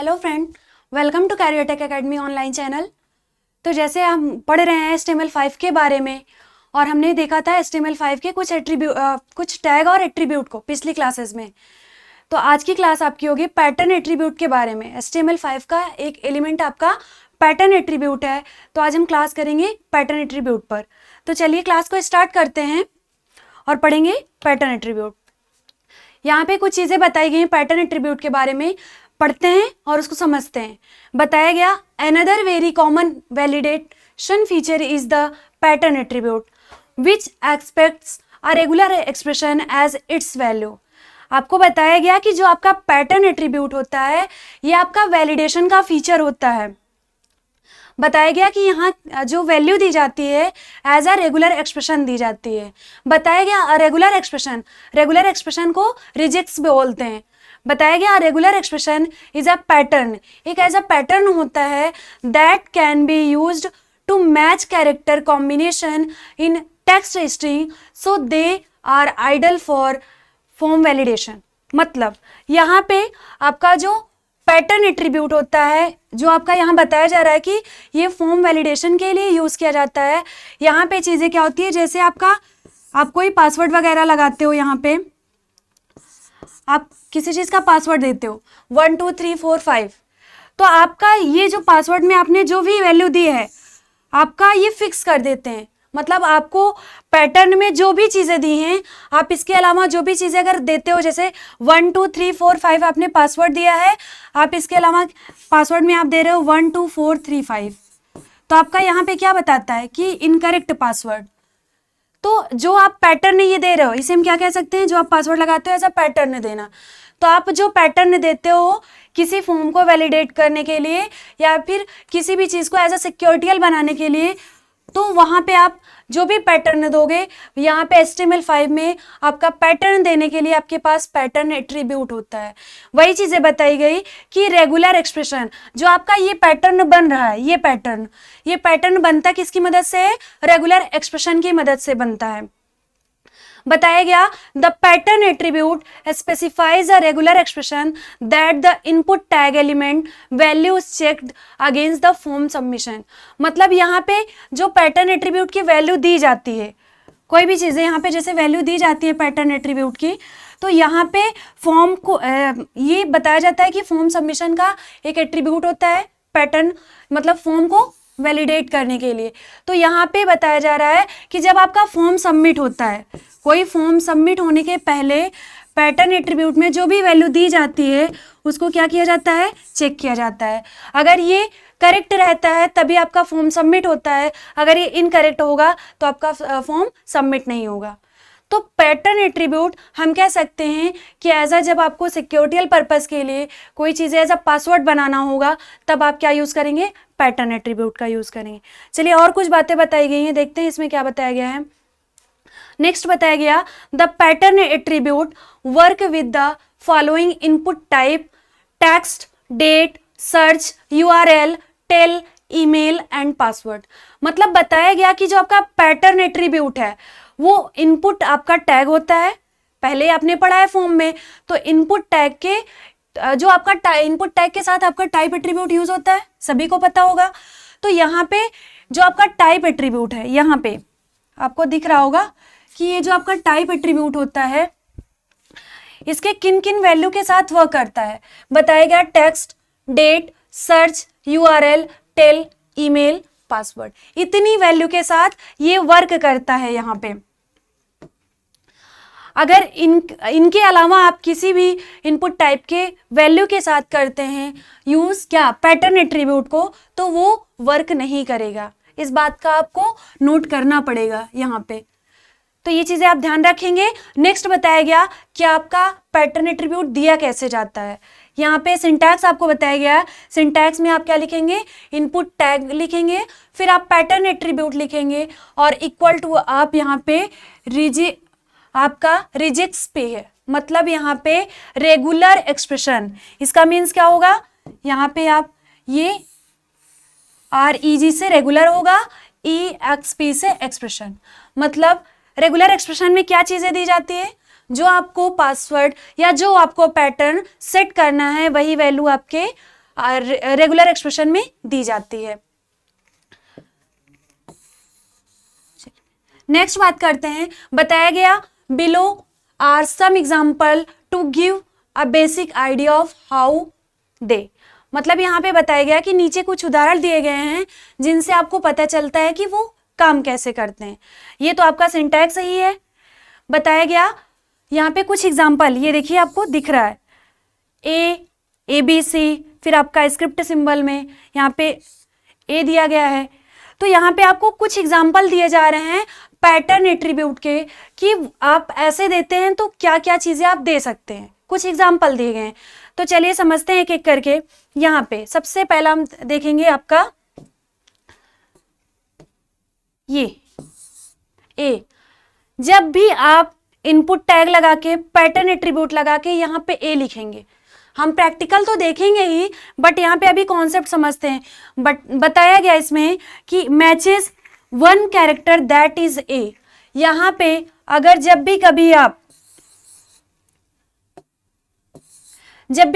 Hello friend, welcome to Career Academy online channel. तो जैसे हम पढ़ रहे हैं HTML5 के बारे में और हमने देखा था HTML5 के कुछ टैग और एट्रीब्यूट को पिछली क्लासेस में। तो आज की क्लास आपकी होगी पैटर्न एट्रीब्यूट के बारे में। HTML5 का एक एलिमेंट आपका पैटर्न एट्रीब्यूट है, तो आज हम क्लास करेंगे पैटर्न एट्रीब्यूट पर। तो चलिए क्लास को स्टार्ट करते हैं और पढ़ेंगे पैटर्न एट्रीब्यूट। यहाँ पे कुछ चीज़ें बताई गई हैं पैटर्न एट्रीब्यूट के बारे में, पढ़ते हैं और उसको समझते हैं। बताया गया another very common validation feature is the pattern attribute which expects a regular expression as its value. आपको बताया गया कि जो आपका पैटर्न एट्रीब्यूट होता है ये आपका वैलिडेशन का फीचर होता है। बताया गया कि यहाँ जो वैल्यू दी जाती है एज अ रेगुलर एक्सप्रेशन दी जाती है। बताया गया रेगुलर एक्सप्रेशन को रिजेक्ट्स बोलते हैं। बताया गया regular expression is a pattern, एक ऐसा पैटर्न होता है that can be used to match character combination in text string so they are ideal for form validation. मतलब यहाँ पे आपका जो पैटर्न एट्रीब्यूट होता है, जो आपका यहाँ बताया जा रहा है कि ये फॉर्म वैलिडेशन के लिए यूज किया जाता है। यहाँ पे चीजें क्या होती है, जैसे आप कोई पासवर्ड वगैरह लगाते हो, यहाँ पे आप किसी चीज का पासवर्ड देते हो 1 2 3 4 5, तो आपका ये जो पासवर्ड में आपने जो भी वैल्यू दी है आपका ये फिक्स कर देते हैं। मतलब आपको पैटर्न में जो भी चीज़ें दी हैं, आप इसके अलावा जो भी चीज़ें अगर देते हो, जैसे 1 2 3 4 5 आपने पासवर्ड दिया है, आप इसके अलावा पासवर्ड में आप दे रहे हो 1 2 4 3 5, तो आपका यहाँ पे क्या बताता है कि इनकरेक्ट पासवर्ड। तो जो आप पैटर्न ये दे रहे हो इसे हम क्या कह सकते हैं, जो आप पासवर्ड लगाते हो ऐसा पैटर्न देना। तो आप जो पैटर्न देते हो किसी फॉर्म को वैलिडेट करने के लिए या फिर किसी भी चीज़ को एज अ सिक्योरिटियल बनाने के लिए, तो वहाँ पे आप जो भी पैटर्न दोगे, यहाँ पे HTML5 में आपका पैटर्न देने के लिए आपके पास पैटर्न एट्रीब्यूट होता है। वही चीज़ें बताई गई कि रेगुलर एक्सप्रेशन जो आपका ये पैटर्न बन रहा है, ये पैटर्न बनता किसकी मदद से है, रेगुलर एक्सप्रेशन की मदद से बनता है। बताया गया the pattern attribute specifies a regular expression that the input tag element value is checked against the form submission. मतलब यहाँ पे जो पैटर्न एट्रीब्यूट की वैल्यू दी जाती है, कोई भी चीज़ें यहाँ पे जैसे वैल्यू दी जाती है पैटर्न एट्रीब्यूट की, तो यहाँ पे फॉर्म को ये बताया जाता है कि फॉर्म सबमिशन का एक एट्रीब्यूट होता है पैटर्न, मतलब फॉर्म को वैलिडेट करने के लिए। तो यहाँ पे बताया जा रहा है कि जब आपका फॉर्म सबमिट होता है, कोई फॉर्म सबमिट होने के पहले पैटर्न एट्रीब्यूट में जो भी वैल्यू दी जाती है उसको क्या किया जाता है, चेक किया जाता है। अगर ये करेक्ट रहता है तभी आपका फॉर्म सबमिट होता है, अगर ये इनकरेक्ट होगा तो आपका फॉर्म सबमिट नहीं होगा। तो पैटर्न एट्रीब्यूट हम कह सकते हैं कि एज अ जब आपको सिक्योरिटियल पर्पस के लिए कोई चीज़ एज अ पासवर्ड बनाना होगा तब आप क्या यूज़ करेंगे, पैटर्न एट्रीब्यूट का यूज़ करेंगे। चलिए और कुछ बातें बताई गई हैं, देखते हैं इसमें क्या बताया गया है। नेक्स्ट बताया गया the pattern attribute work with the following input type text, date, search, URL, tel, email and password. मतलब बताया गया कि जो आपका पैटर्न एट्रीब्यूट है वो इनपुट आपका टैग होता है, पहले आपने पढ़ा है फॉर्म में, तो इनपुट टैग के जो आपका इनपुट टैग के साथ आपका टाइप एट्रीब्यूट यूज होता है, सभी को पता होगा। तो यहाँ पे जो आपका टाइप एट्रीब्यूट है, यहाँ पे आपको दिख रहा होगा कि ये जो आपका टाइप एट्रीब्यूट होता है इसके किन किन वैल्यू के साथ वर्क करता है। बताया गया text, date, search, URL, tel, email, password, इतनी वैल्यू के साथ ये वर्क करता है। यहाँ पे अगर इनके अलावा आप किसी भी इनपुट टाइप के वैल्यू के साथ करते हैं यूज क्या, पैटर्न एट्रीब्यूट को, तो वो वर्क नहीं करेगा। इस बात का आपको नोट करना पड़ेगा यहाँ पे। तो ये चीजें आप ध्यान रखेंगे। नेक्स्ट बताया गया कि आपका पैटर्न एट्रीब्यूट दिया कैसे जाता है। यहाँ पे सिंटैक्स आपको बताया गया है, सिंटैक्स में आप क्या लिखेंगे, इनपुट टैग लिखेंगे, फिर आप पैटर्न एट्रीब्यूट लिखेंगे और इक्वल टू आप यहाँ पे आपका रिजेक्ट्स पे है, मतलब यहाँ पे रेगुलर एक्सप्रेशन, इसका मीन्स क्या होगा, यहाँ पे आप ये REG से रेगुलर होगा, EXP से एक्सप्रेशन। मतलब रेगुलर एक्सप्रेशन में क्या चीजें दी जाती है, जो आपको पासवर्ड या जो आपको पैटर्न सेट करना है वही वैल्यू आपके रेगुलर एक्सप्रेशन में दी जाती है। नेक्स्ट बात करते हैं, बताया गया below are some example to give a basic idea of how they. मतलब यहाँ पे बताया गया कि नीचे कुछ उदाहरण दिए गए हैं जिनसे आपको पता चलता है कि वो काम कैसे करते हैं। ये तो आपका सिंटैक्स सही है। बताया गया यहाँ पे कुछ एग्जाम्पल, ये देखिए आपको दिख रहा है ए बी सी, फिर आपका स्क्रिप्ट सिंबल में यहाँ पे ए दिया गया है। तो यहाँ पे आपको कुछ एग्जाम्पल दिए जा रहे हैं पैटर्न एट्रीब्यूट के, कि आप ऐसे देते हैं तो क्या क्या चीजें आप दे सकते हैं। कुछ एग्जाम्पल दिए गए हैं, तो चलिए समझते हैं एक एक करके। यहाँ पे सबसे पहला हम देखेंगे आपका ये ए। जब भी आप इनपुट टैग लगा के पैटर्न एट्रीब्यूट लगा के यहाँ पे ए लिखेंगे, हम प्रैक्टिकल तो देखेंगे ही, बट यहाँ पे अभी कॉन्सेप्ट समझते हैं। बट बताया गया इसमें कि matches one character that is a. यहाँ पे अगर जब भी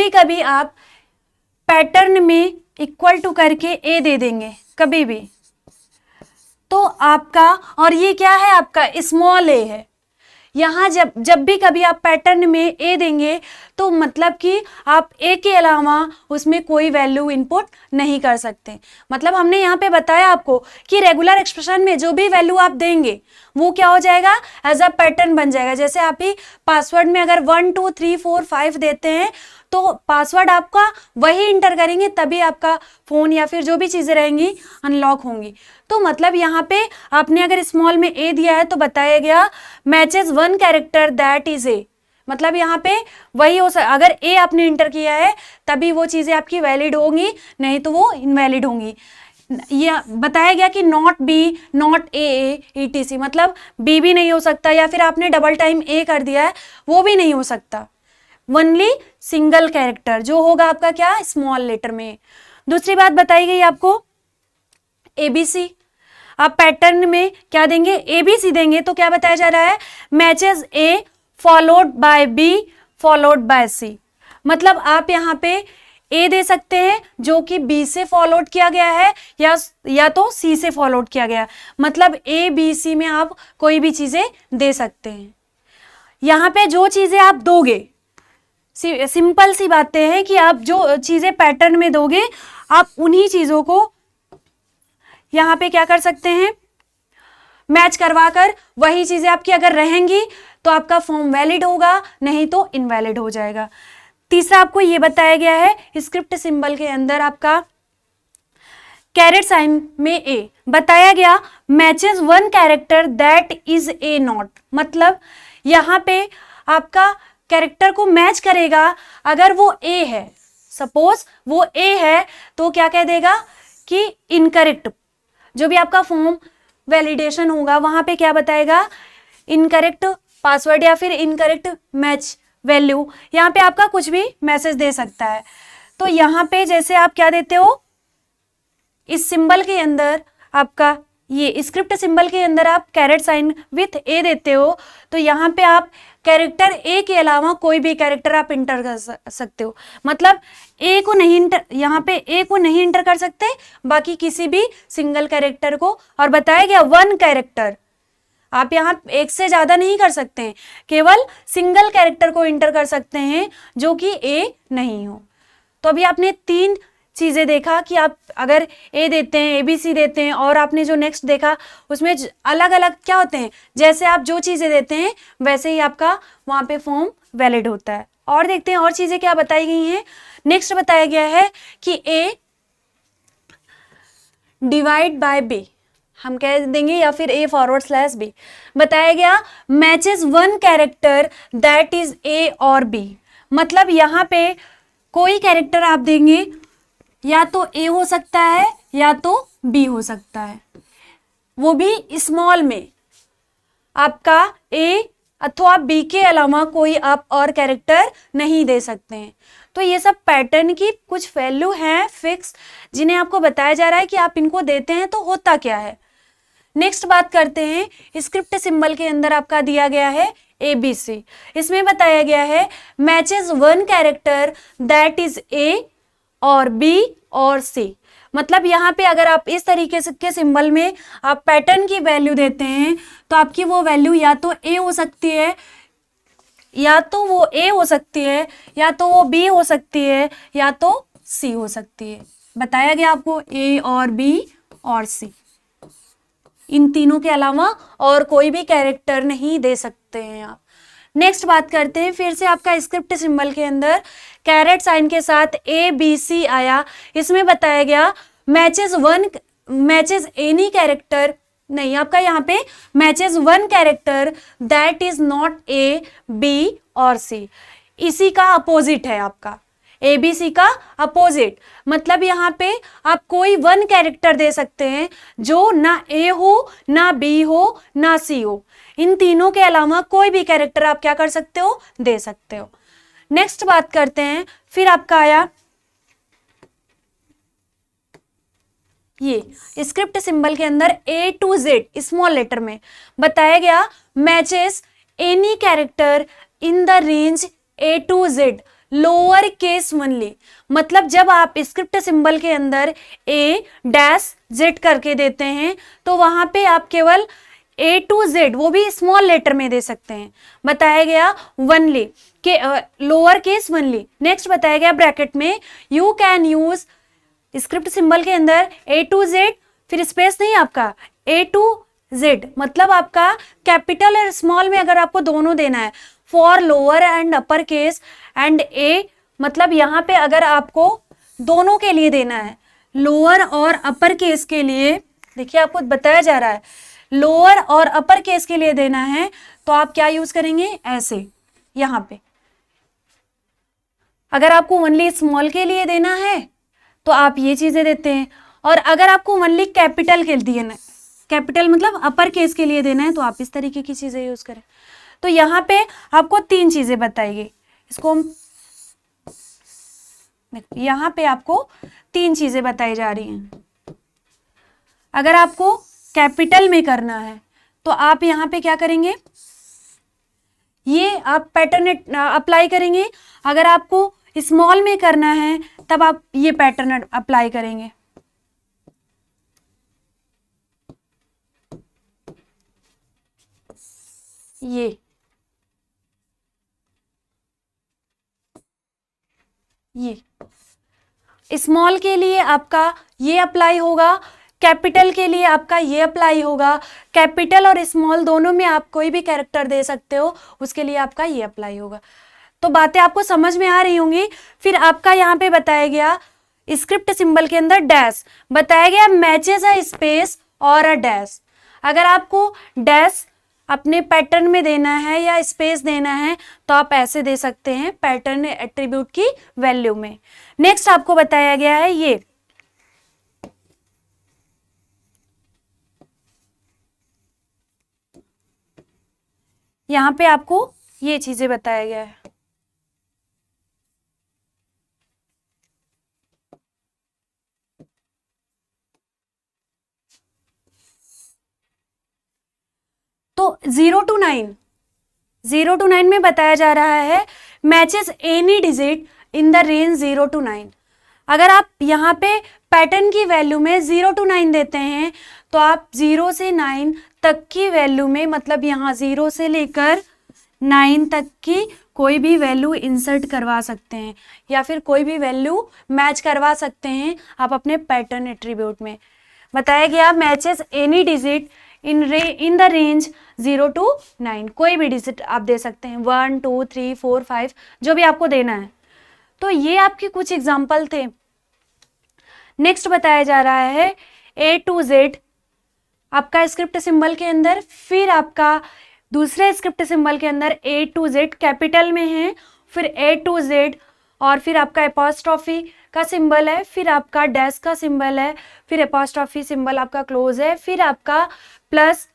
कभी आप पैटर्न में इक्वल टू करके ए दे देंगे कभी भी, तो आपका, और ये क्या है आपका स्मॉल ए है, यहाँ जब भी कभी आप पैटर्न में ए देंगे तो मतलब कि आप ए के अलावा उसमें कोई वैल्यू इनपुट नहीं कर सकते। मतलब हमने यहाँ पे बताया आपको कि रेगुलर एक्सप्रेशन में जो भी वैल्यू आप देंगे वो क्या हो जाएगा, एज अ पैटर्न बन जाएगा। जैसे आप ही पासवर्ड में अगर 1 2 3 4 5 देते हैं तो पासवर्ड आपका वही इंटर करेंगे, तभी आपका फोन या फिर जो भी चीजें रहेंगी अनलॉक होंगी। तो मतलब यहाँ पे आपने अगर स्मॉल में ए दिया है तो बताया गया matches one character that is a. मतलब यहाँ पे वही अगर ए आपने इंटर किया है तभी वो चीजें आपकी वैलिड होंगी, नहीं तो वो इनवैलिड होंगी। ये बताया गया कि not be, not a ETC, मतलब बी भी नहीं हो सकता, या फिर आपने डबल टाइम ए कर दिया है वो भी नहीं हो सकता। ओनली सिंगल कैरेक्टर जो होगा आपका क्या, स्मॉल लेटर में। दूसरी बात बताई गई आपको ABC। आप पैटर्न में क्या देंगे, ABC देंगे तो क्या बताया जा रहा है, matches A followed by B followed by C। मतलब आप यहाँ पे A दे सकते हैं जो कि B से फॉलोड किया गया है या तो C से फॉलोड किया गया, मतलब A B C में आप कोई भी चीजें दे सकते हैं। यहाँ पे जो चीजें आप दोगे, सिंपल सी बातें हैं कि आप जो चीजें पैटर्न में दोगे आप उन्हीं चीजों को यहाँ पे क्या कर सकते हैं, मैच करवाकर वही चीजें आपकी अगर रहेंगी तो आपका फॉर्म वैलिड होगा, नहीं तो इनवैलिड हो जाएगा। तीसरा आपको ये बताया गया है स्क्रिप्ट सिंबल के अंदर आपका कैरेट साइन में ए बताया गया matches one character that is a not. मतलब यहाँ पे आपका कैरेक्टर को मैच करेगा अगर वो ए है, सपोज वो ए है तो क्या कह देगा कि इनकरेक्ट, जो भी आपका फॉर्म वैलिडेशन होगा वहां पे क्या बताएगा, इनकरेक्ट पासवर्ड या फिर इनकरेक्ट मैच वैल्यू, यहाँ पे आपका कुछ भी मैसेज दे सकता है। तो यहाँ पे जैसे आप क्या देते हो, इस सिंबल के अंदर आपका ये स्क्रिप्ट सिंबल के अंदर आप कैरेट साइन विथ ए देते हो, तो यहाँ पे आप कैरेक्टर ए के अलावा कोई भी कैरेक्टर आप इंटर कर सकते हो। मतलब ए को नहीं इंटर, यहाँ पे ए को नहीं इंटर कर सकते, बाकी किसी भी सिंगल कैरेक्टर को। और बताया गया वन कैरेक्टर, आप यहाँ एक से ज्यादा नहीं कर सकते हैं, केवल सिंगल कैरेक्टर को इंटर कर सकते हैं जो कि ए नहीं हो। तो अभी आपने तीन चीजें देखा कि आप अगर ए देते हैं, ABC देते हैं, और आपने जो नेक्स्ट देखा उसमें अलग अलग क्या होते हैं, जैसे आप जो चीजें देते हैं वैसे ही आपका वहां पे फॉर्म वैलिड होता है। और देखते हैं और चीजें क्या बताई गई हैं। नेक्स्ट बताया गया है कि ए डिवाइड बाय बी हम कह देंगे, या फिर A/B बताया गया matches one character that is a और B। मतलब यहाँ पे कोई कैरेक्टर आप देंगे या तो ए हो सकता है या तो बी हो सकता है, वो भी स्मॉल में। आपका ए अथवा बी के अलावा कोई आप और कैरेक्टर नहीं दे सकते हैं। तो ये सब पैटर्न की कुछ वैल्यू हैं फिक्स, जिन्हें आपको बताया जा रहा है कि आप इनको देते हैं तो होता क्या है। नेक्स्ट बात करते हैं, स्क्रिप्ट सिंबल के अंदर आपका दिया गया है ABC। इसमें बताया गया है matches one character that is a और बी और सी। मतलब यहाँ पे अगर आप इस तरीके से के सिंबल में आप पैटर्न की वैल्यू देते हैं तो आपकी वो वैल्यू या तो ए हो सकती है, या तो वो ए हो सकती है, या तो वो बी हो सकती है, या तो सी हो सकती है। बताया गया आपको ए और बी और सी, इन तीनों के अलावा और कोई भी कैरेक्टर नहीं दे सकते हैं आप। नेक्स्ट बात करते हैं, फिर से आपका स्क्रिप्ट सिंबल के अंदर कैरेट साइन के साथ ए बी सी आया। इसमें बताया गया मैचेस एनी कैरेक्टर, नहीं आपका यहाँ पे matches one character that is not a b और सी। इसी का अपोजिट है आपका ए बी सी का अपोजिट। मतलब यहाँ पे आप कोई वन कैरेक्टर दे सकते हैं जो ना ए हो, ना बी हो, ना सी हो। इन तीनों के अलावा कोई भी कैरेक्टर आप क्या कर सकते हो, दे सकते हो। नेक्स्ट बात करते हैं, फिर आपका आया ये स्क्रिप्ट सिंबल के अंदर a to z small letter में बताया गया matches any character in the range a to z lower case only. मतलब जब आप स्क्रिप्ट सिंबल के अंदर ए डैश जेड करके देते हैं तो वहां पे आप केवल ए टू जेड वो भी स्मॉल लेटर में दे सकते हैं। बताया गया वनली के लोअर केस वनली। नेक्स्ट बताया गया ब्रैकेट में you can use script symbol के अंदर ए टू जेड, फिर स्पेस नहीं आपका ए टू जेड। मतलब आपका कैपिटल और स्मॉल में अगर आपको दोनों देना है for lower and upper case and a, मतलब यहाँ पे अगर आपको दोनों के लिए देना है लोअर और अपर केस के लिए, देखिए आपको बताया जा रहा है लोअर और अपर केस के लिए देना है तो आप क्या यूज करेंगे ऐसे यहाँ पे। अगर आपको ओनली स्मॉल के लिए देना है तो आप ये चीजें देते हैं, और अगर आपको ओनली कैपिटल के लिए देना है, कैपिटल मतलब अपर केस के लिए देना है तो आप इस तरीके की चीजें यूज करें। तो यहाँ पे आपको तीन चीजें बताई गई, इसको हम यहाँ पे आपको तीन चीजें बताई जा रही हैं। अगर आपको कैपिटल में करना है तो आप यहाँ पे क्या करेंगे, ये आप पैटर्न अप्लाई करेंगे। अगर आपको स्मॉल में करना है तब आप ये पैटर्न अप्लाई करेंगे। ये स्मॉल के लिए आपका ये अप्लाई होगा, कैपिटल के लिए आपका ये अप्लाई होगा। कैपिटल और स्मॉल दोनों में आप कोई भी कैरेक्टर दे सकते हो, उसके लिए आपका ये अप्लाई होगा। तो बातें आपको समझ में आ रही होंगी। फिर आपका यहाँ पे बताया गया स्क्रिप्ट सिंबल के अंदर डैश बताया गया मैचेस अ स्पेस और अ डैश। अगर आपको डैश अपने पैटर्न में देना है या स्पेस देना है तो आप ऐसे दे सकते हैं पैटर्न एट्रीब्यूट की वैल्यू में। नेक्स्ट आपको बताया गया है ये यहाँ पे आपको ये चीजें बताया गया है। तो 0 to 9 में बताया जा रहा है matches any digit in the range 0 to 9। अगर आप यहाँ पे पैटर्न की वैल्यू में 0 to 9 देते हैं तो आप 0 से 9 तक की वैल्यू में, मतलब यहाँ 0 से लेकर 9 तक की कोई भी वैल्यू इंसर्ट करवा सकते हैं या फिर कोई भी वैल्यू मैच करवा सकते हैं आप अपने पैटर्न एट्रीब्यूट में। बताया गया matches any digit in the range 0 to 9, कोई भी डिजिट आप दे सकते हैं 1 2 3 4 5 जो भी आपको देना है। तो ये आपके कुछ एग्जाम्पल थे। नेक्स्ट बताया जा रहा है ए टू जेड आपका स्क्रिप्ट सिंबल के अंदर, फिर आपका दूसरे स्क्रिप्ट सिंबल के अंदर ए टू जेड कैपिटल में है, फिर ए टू जेड और फिर आपका एपॉस्ट्रॉफी का सिंबल है, फिर आपका डैश का सिंबल है, फिर एपॉस्ट्रॉफी सिंबल आपका क्लोज है, फिर आपका प्लस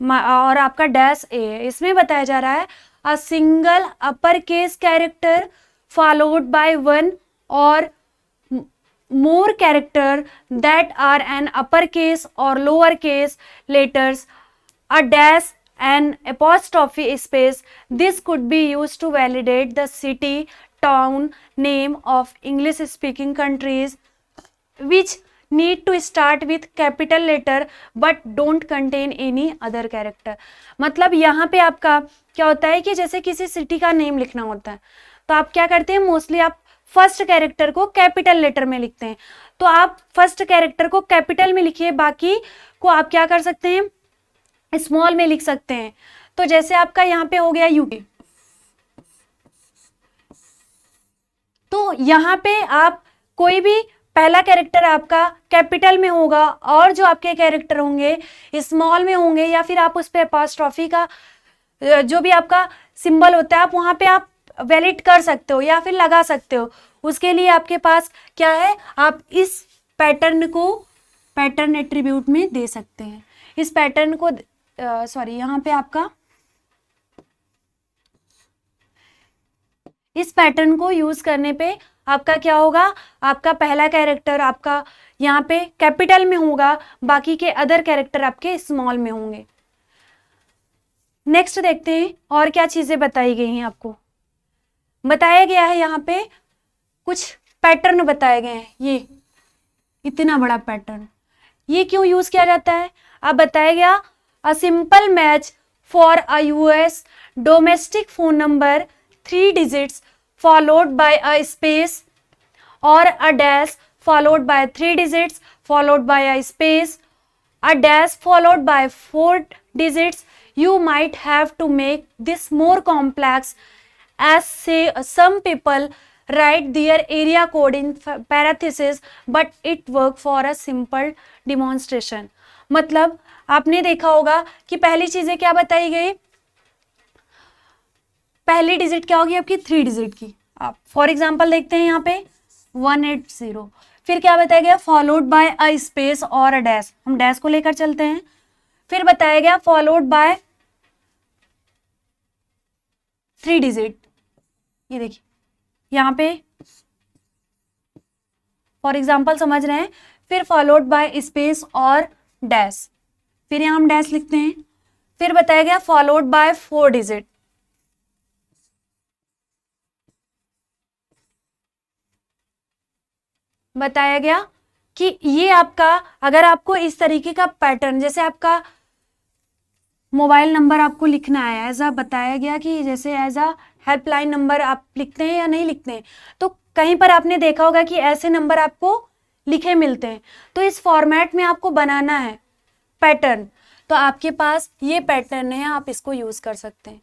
और आपका डैश ए है। इसमें बताया जा रहा है a single upper case character followed by one और more character that are an uppercase or lowercase letters, a dash and apostrophe space. This could be used to validate the city, town name of English speaking countries which need to start with capital letter but don't contain any other character। मतलब यहाँ पे आपका क्या होता है कि जैसे किसी सिटी का नेम लिखना होता है तो आप क्या करते हैं, मोस्टली आप फर्स्ट कैरेक्टर को कैपिटल लेटर में लिखते हैं। तो आप फर्स्ट कैरेक्टर को कैपिटल में लिखिए, बाकी को आप क्या कर सकते हैं, स्मॉल में लिख सकते हैं। तो जैसे आपका यहाँ पे हो गया यूके, तो यहाँ पे आप कोई भी पहला कैरेक्टर आपका कैपिटल में होगा और जो आपके कैरेक्टर होंगे स्मॉल में होंगे, या फिर आप उस पे अपॉस्ट्रोफी का जो भी आपका सिंबल होता है आप वहां पे आप वैलिड कर सकते हो या फिर लगा सकते हो। उसके लिए आपके पास क्या है, आप इस पैटर्न को पैटर्न एट्रीब्यूट में दे सकते हैं। इस पैटर्न को सॉरी यहाँ पे आपका इस पैटर्न को यूज करने पे आपका क्या होगा, आपका पहला कैरेक्टर आपका यहाँ पे कैपिटल में होगा, बाकी के अदर कैरेक्टर आपके स्मॉल में होंगे। नेक्स्ट देखते हैं और क्या चीजें बताई गई हैं। आपको बताया गया है यहाँ पे कुछ पैटर्न बताए गए हैं। ये इतना बड़ा पैटर्न ये क्यों यूज किया जाता है, अब बताया गया a simple match for a US domestic phone number 3 digits followed by a space or a dash followed by 3 digits followed by a space, a dash followed by 4 digits. You might have to make this more complex, as say some people write their area code in parentheses, but it work for a simple demonstration। मतलब आपने देखा होगा कि पहली चीजें क्या बताई गई, पहली डिजिट क्या होगी आपकी 3 डिजिट की। आप फॉर एग्जांपल देखते हैं यहाँ पे 180, फिर क्या बताया गया फॉलोड बाय अ स्पेस और अ डैश, हम डैश को लेकर चलते हैं। फिर बताया गया फॉलोड बाय 3 डिजिट, ये देखिए यहाँ पे फॉर एग्जांपल समझ रहे हैं। फिर फॉलोड बाय स्पेस और डैश, फिर यहाँ हम डैश लिखते हैं। फिर बताया गया फॉलोड बाय 4 डिजिट, बताया गया कि ये आपका अगर आपको इस तरीके का पैटर्न, जैसे आपका मोबाइल नंबर आपको लिखना है एज अ, बताया गया कि जैसे एज अ हेल्पलाइन नंबर आप लिखते हैं या नहीं लिखते हैं, तो कहीं पर आपने देखा होगा कि ऐसे नंबर आपको लिखे मिलते हैं। तो इस फॉर्मेट में आपको बनाना है पैटर्न, तो आपके पास ये पैटर्न है, आप इसको यूज कर सकते हैं।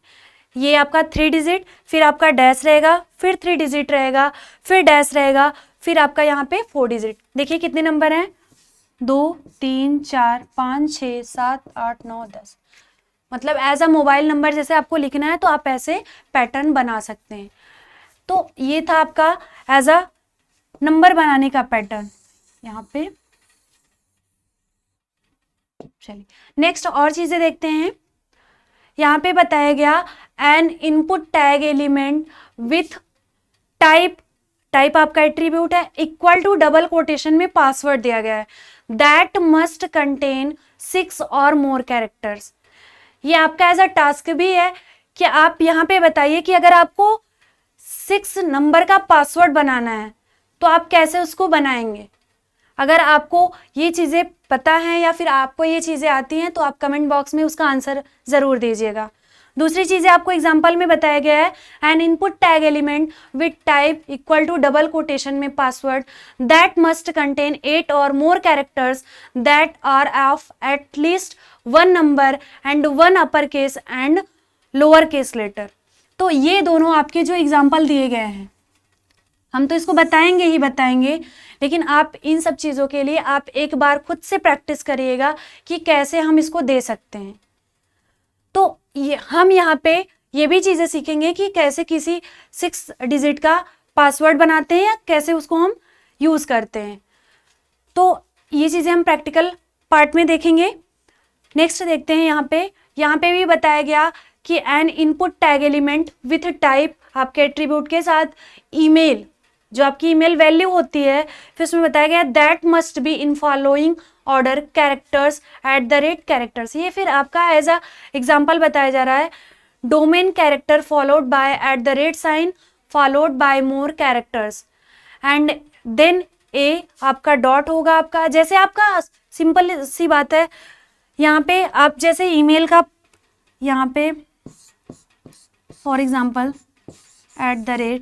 ये आपका 3 डिजिट, फिर आपका डैश रहेगा, फिर 3 डिजिट रहेगा, फिर डैश रहेगा, फिर आपका यहाँ पे 4 डिजिट। देखिए कितने नंबर हैं, 2 3 4 5 6 7 8 9 10। मतलब एज अ मोबाइल नंबर जैसे आपको लिखना है तो आप ऐसे पैटर्न बना सकते हैं। तो ये था आपका एज अ नंबर बनाने का पैटर्न यहाँ पे। चलिए नेक्स्ट और चीजें देखते हैं। यहाँ पे बताया गया N input tag element with type, type आपका एट्रीब्यूट है, इक्वल टू डबल कोटेशन में पासवर्ड दिया गया है, दैट मस्ट कंटेन 6 और मोर कैरेक्टर्स। ये आपका एज अ टास्क भी है कि आप यहाँ पे बताइए कि अगर आपको 6 नंबर का पासवर्ड बनाना है तो आप कैसे उसको बनाएंगे। अगर आपको ये चीजें पता है या फिर आपको ये चीजें आती हैं तो आप कमेंट बॉक्स में उसका आंसर जरूर दीजिएगा। दूसरी चीजें आपको एग्जांपल में बताया गया है, an input tag element with type equal to double quotation में पासवर्ड दैट मस्ट कंटेन 8 और more characters that are of at least 1 number and 1 upper case and lower case letter. तो ये दोनों आपके जो एग्जाम्पल दिए गए हैं, हम तो इसको बताएंगे ही बताएंगे, लेकिन आप इन सब चीज़ों के लिए आप एक बार खुद से प्रैक्टिस करिएगा कि कैसे हम इसको दे सकते हैं। तो ये हम यहाँ पे ये भी चीज़ें सीखेंगे कि कैसे किसी 6 डिजिट का पासवर्ड बनाते हैं या कैसे उसको हम यूज़ करते हैं। तो ये चीज़ें हम प्रैक्टिकल पार्ट में देखेंगे। नेक्स्ट देखते हैं यहाँ पे भी बताया गया कि N input tag element with type आपके एट्रीब्यूट के साथ ईमेल, जो आपकी ईमेल वैल्यू होती है, फिर उसमें बताया गया that must be in following order characters @ characters. ये फिर आपका एज अ एग्जाम्पल बताया जा रहा है, domain character followed by @ sign followed by more characters and then a आपका डॉट होगा आपका, जैसे आपका सिंपल सी बात है, यहाँ पे आप जैसे ईमेल का यहाँ पे for example @gmail.com,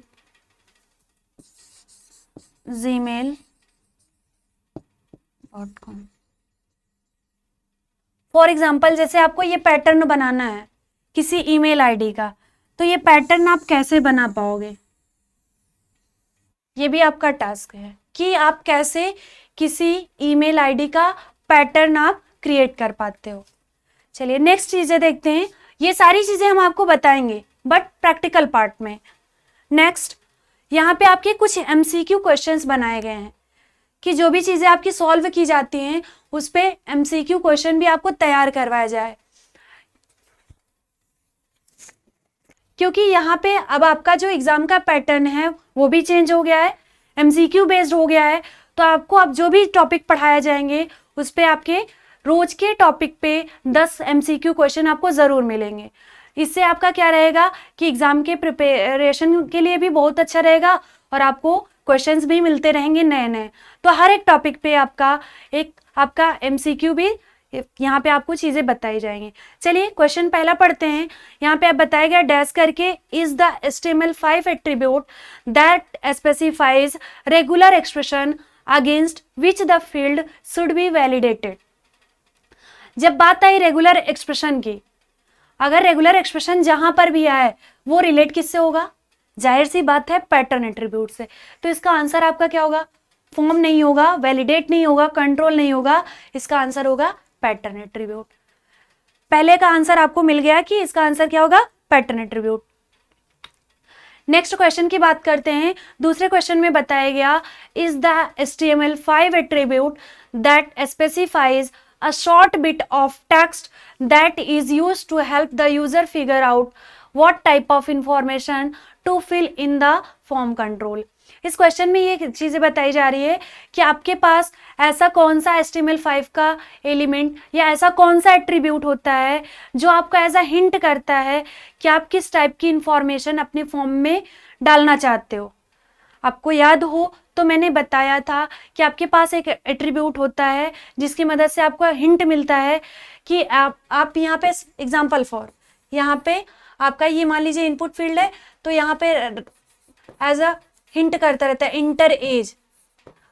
for example जैसे आपको ये पैटर्न बनाना है किसी ईमेल आईडी का, तो ये पैटर्न आप कैसे बना पाओगे, ये भी आपका टास्क है कि आप कैसे किसी ईमेल आईडी का पैटर्न आप क्रिएट कर पाते हो। चलिए नेक्स्ट चीजें देखते हैं, ये सारी चीजें हम आपको बताएंगे बट प्रैक्टिकल पार्ट में। नेक्स्ट यहाँ पे आपके कुछ एमसीक्यू क्वेश्चंस बनाए गए हैं कि जो भी चीजें आपकी सॉल्व की जाती हैं उस पे एमसीक्यू क्वेश्चन भी आपको तैयार करवाया जाए, क्योंकि यहाँ पे अब आपका जो एग्जाम का पैटर्न है वो भी चेंज हो गया है, एमसीक्यू बेस्ड हो गया है। तो आपको अब जो भी टॉपिक पढ़ाया जाएंगे उस पे आपके रोज के टॉपिक पे 10 एमसीक्यू क्वेश्चन आपको जरूर मिलेंगे। इससे आपका क्या रहेगा कि एग्जाम के प्रिपरेशन के लिए भी बहुत अच्छा रहेगा और आपको क्वेश्चंस भी मिलते रहेंगे नए नए। तो हर एक टॉपिक पे आपका एमसीक्यू भी यहाँ पे आपको चीजें बताई जाएंगी। चलिए क्वेश्चन पहला पढ़ते हैं। यहाँ पे आप बताया गया डैश करके is the HTML5 attribute that specifies regular expression against which the field should be validated. जब बात आई रेगुलर एक्सप्रेशन की, अगर रेगुलर एक्सप्रेशन जहां पर भी आए वो रिलेट किससे होगा, जाहिर सी बात है पैटर्न एट्रीब्यूट से। तो इसका आंसर आपका क्या होगा, फॉर्म नहीं होगा, वैलिडेट नहीं होगा, कंट्रोल नहीं होगा, इसका आंसर होगा पैटर्न एट्रीब्यूट। पहले का आंसर आपको मिल गया कि इसका आंसर क्या होगा, पैटर्न एट्रीब्यूट। नेक्स्ट क्वेश्चन की बात करते हैं। दूसरे क्वेश्चन में बताया गया is the HTML5 attribute that specifies a short bit of text that is used to help the user figure out what type of information to fill in the form control। इस question में ये चीजें बताई जा रही है कि आपके पास ऐसा कौन सा HTML5 का एलिमेंट या ऐसा कौन सा एट्रीब्यूट होता है जो आपको एज अ हिंट करता है कि आप किस टाइप की इंफॉर्मेशन अपने फॉर्म में डालना चाहते हो। आपको याद हो तो मैंने बताया था कि आपके पास एक एट्रीब्यूट होता है जिसकी मदद से आपको हिंट मिलता है कि आप यहाँ पे एग्जाम्पल फॉर, यहाँ पे आपका ये मान लीजिए इनपुट फील्ड है, तो यहाँ पे एज अ हिंट करता रहता है इंटर एज,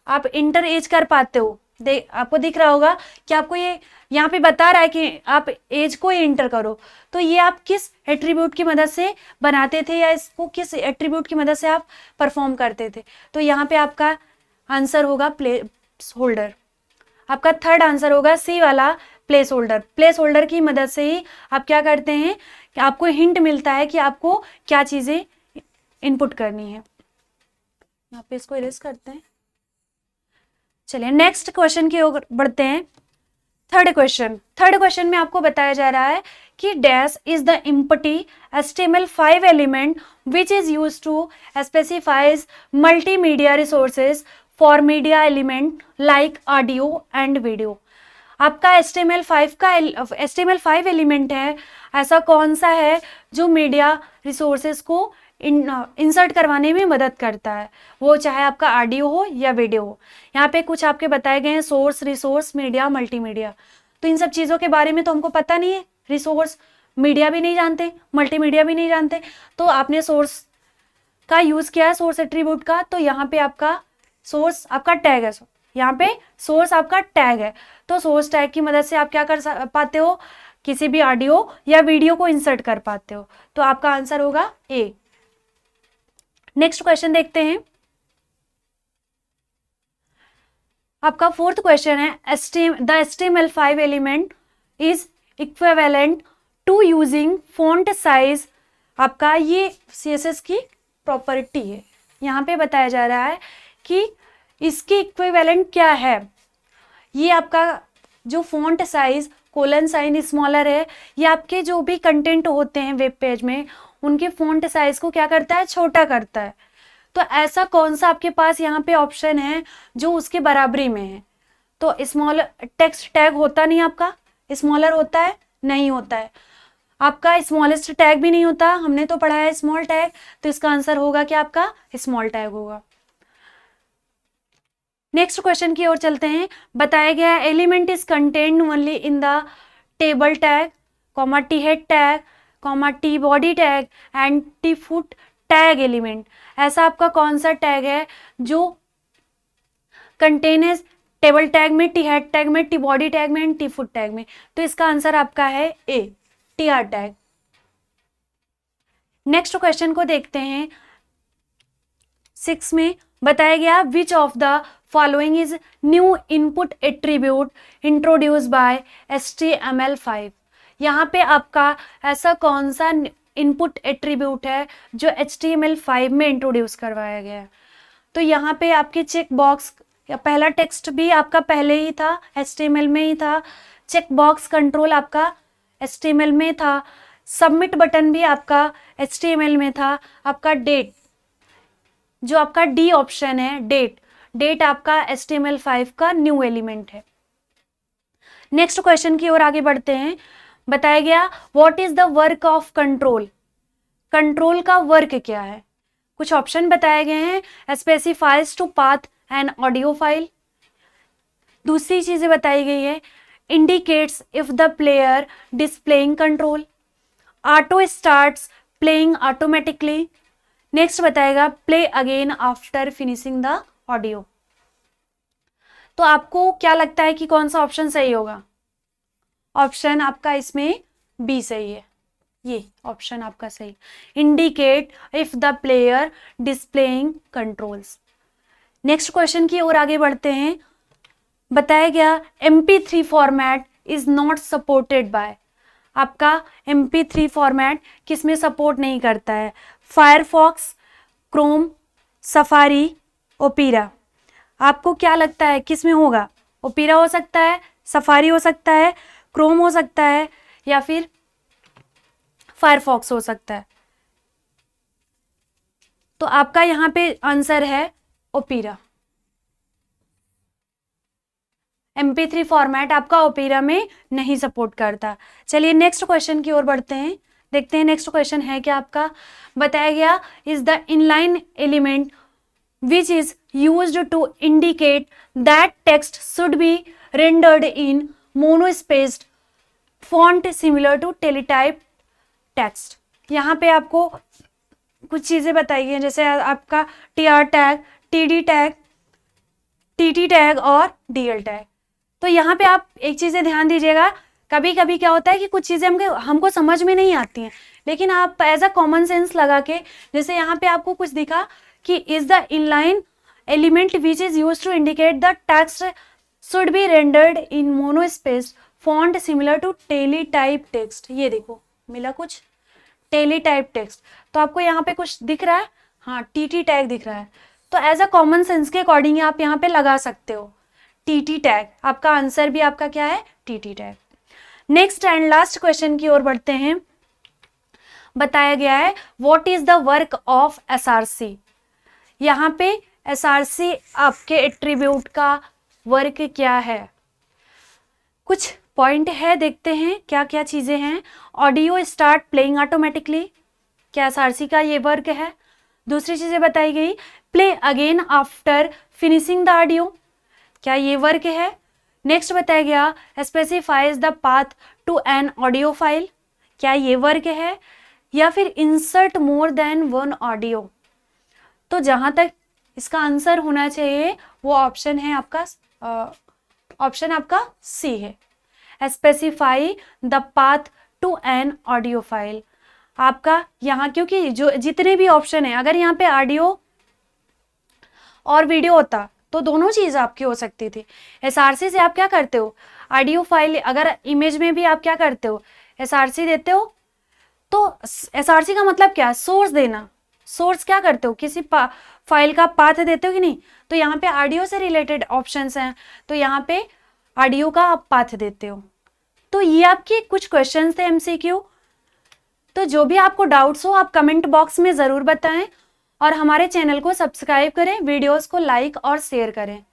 आप इंटर एज कर पाते हो। आपको दिख रहा होगा कि आपको ये यहाँ पे बता रहा है कि आप एज को इंटर करो, तो ये आप किस एट्रीब्यूट की मदद से बनाते थे या इसको किस एट्रीब्यूट की मदद से आप परफॉर्म करते थे। तो यहाँ पे आपका आंसर होगा प्लेस होल्डर। आपका थर्ड आंसर होगा सी वाला प्लेस होल्डर। प्लेस होल्डर की मदद से ही आप क्या करते हैं कि आपको हिंट मिलता है कि आपको क्या चीजें इनपुट करनी है। यहाँ पे इसको इरेज करते हैं। चलिए नेक्स्ट क्वेश्चन की ओर बढ़ते हैं। थर्ड क्वेश्चन में आपको बताया जा रहा है कि dash is the empty HTML5 element which is used to specifies multimedia resources for media element like audio and video. आपका HTML5 एलिमेंट है, ऐसा कौन सा है जो मीडिया रिसोर्सेज को इंसर्ट करवाने में मदद करता है, वो चाहे आपका ऑडियो हो या वीडियो हो। यहाँ पे कुछ आपके बताए गए हैं सोर्स, रिसोर्स, मीडिया, मल्टीमीडिया। तो इन सब चीज़ों के बारे में तो हमको पता नहीं है, रिसोर्स मीडिया भी नहीं जानते, मल्टीमीडिया भी नहीं जानते, तो आपने सोर्स का यूज़ किया है, सोर्स एट्रीब्यूट का। तो यहाँ पे आपका सोर्स आपका टैग है, यहाँ पे सोर्स आपका टैग है, तो सोर्स टैग की मदद से आप क्या कर पाते हो, किसी भी ऑडियो या वीडियो को इंसर्ट कर पाते हो। तो आपका आंसर होगा ए। नेक्स्ट क्वेश्चन देखते हैं। आपका फोर्थ क्वेश्चन है the HTML5 element is equivalent to using font size. आपका ये CSS की प्रॉपर्टी है, यहाँ पे बताया जा रहा है कि इसकी इक्विवेलेंट क्या है। ये आपका जो font size colon sign smaller है, ये आपके जो भी कंटेंट होते हैं वेब पेज में उनके फॉन्ट साइज को क्या करता है, छोटा करता है। तो ऐसा कौन सा आपके पास यहाँ पे ऑप्शन है जो उसके बराबरी में है। तो स्मॉल टेक्स्ट टैग होता नहीं आपका, स्मॉलर होता है, नहीं होता है। आपका स्मॉलेस्ट टैग भी नहीं होता, हमने तो पढ़ा है स्मॉल टैग, तो इसका आंसर होगा कि आपका स्मॉल टैग होगा। नेक्स्ट क्वेश्चन की ओर चलते हैं। बताया गया element is contained only in the table tag, comma T head tag, comma T body tag and T foot tag element. ऐसा आपका कौन सा टैग है जो कंटेन टेबल टैग में, टी हेड टैग में, टी बॉडी टैग में and T foot tag में? तो इसका आंसर आपका है ए, T R tag. Next question को देखते हैं। 6 में बताया गया which of the following is new input attribute introduce by HTML5। यहाँ पे आपका ऐसा कौन सा इनपुट एट्रीब्यूट है जो HTML5 में इंट्रोड्यूस करवाया गया है? तो यहाँ पे आपकी चेक बॉक्स, या पहला टेक्स्ट भी आपका पहले ही था, HTML में ही था, चेक बॉक्स कंट्रोल आपका HTML में था, सबमिट बटन भी आपका HTML में था, आपका डेट जो आपका डी ऑप्शन है, डेट आपका HTML5 का न्यू एलिमेंट है। नेक्स्ट क्वेश्चन की ओर आगे बढ़ते हैं। बताया गया what is the work of control, control का वर्क क्या है? कुछ ऑप्शन बताए गए हैं, specifies to path an audio file. दूसरी चीजें बताई गई है, indicates if the player displaying control, auto starts playing automatically. Next बताएगा play again after finishing the audio. तो आपको क्या लगता है कि कौन सा ऑप्शन सही होगा? ऑप्शन आपका इसमें बी सही है, ये ऑप्शन आपका सही, indicate if the player displaying controls. Next question की ओर आगे बढ़ते हैं। बताया गया MP3 format is not supported by, आपका MP3 फॉर्मेट किसमें सपोर्ट नहीं करता है? Firefox, Chrome, safari, opera. आपको क्या लगता है किसमें होगा? ओपेरा हो सकता है, सफारी हो सकता है, क्रोम हो सकता है, या फिर फायरफॉक्स हो सकता है। तो आपका यहाँ पे आंसर है ओपेरा। MP3 फॉर्मेट आपका ओपेरा में नहीं सपोर्ट करता। चलिए नेक्स्ट क्वेश्चन की ओर बढ़ते हैं, देखते हैं नेक्स्ट क्वेश्चन है क्या आपका। बताया गया is the inline element which is used to indicate that text should be rendered in monospaced font similar to teletype text. यहाँ पे आपको कुछ चीजें बताई गई, जैसे आपका TR tag, TD tag, TT tag और DL टैग। तो यहाँ पे आप एक चीजें ध्यान दीजिएगा, कभी कभी क्या होता है कि कुछ चीजें हमको समझ में नहीं आती हैं, लेकिन आप एज अ कॉमन सेंस लगा के, जैसे यहाँ पे आपको कुछ दिखा कि is the inline element which is used to indicate the text should be rendered in monospace font similar to teletype text. ये देखो मिला कुछ टेलीटाइप टेक्स्ट, तो आपको यहाँ पे कुछ दिख रहा है, हाँ TT टैग दिख रहा है, तो एज अ कॉमन सेंस के अकॉर्डिंग आप यहाँ पे लगा सकते हो TT टैग। आपका आंसर भी आपका क्या है? TT tag. Next and last question की ओर बढ़ते हैं। बताया गया है what is the work of SRC। यहाँ पे SRC आपके एट्रीब्यूट का वर्क क्या है? कुछ पॉइंट है, देखते हैं क्या क्या चीजें हैं। ऑडियो स्टार्ट प्लेइंग ऑटोमेटिकली, क्या SRC का ये वर्क है? दूसरी चीजें बताई गई, play again after finishing the audio, क्या ये वर्क है? नेक्स्ट बताया गया specifies the path to an audio file, क्या ये वर्क है? या फिर insert more than one audio. तो जहां तक इसका आंसर होना चाहिए वो ऑप्शन है आपका, ऑप्शन आपका सी है, specify the path to an audio file. आपका यहाँ क्योंकि जो जितने भी ऑप्शन है, अगर यहाँ पे ऑडियो और वीडियो होता तो दोनों चीज आपकी हो सकती थी। SRC से आप क्या करते हो, ऑडियो फाइल, अगर इमेज में भी आप क्या करते हो, SRC देते हो। तो SRC का मतलब क्या है? सोर्स देना। सोर्स क्या करते हो, किसी फाइल का पाथ देते हो कि नहीं? तो यहाँ पे ऑडियो से रिलेटेड ऑप्शंस हैं, तो यहाँ पे ऑडियो का आप पाथ देते हो। तो ये आपके कुछ क्वेश्चंस थे MCQ। तो जो भी आपको डाउट्स हो आप कमेंट बॉक्स में ज़रूर बताएं और हमारे चैनल को सब्सक्राइब करें, वीडियोस को लाइक और शेयर करें।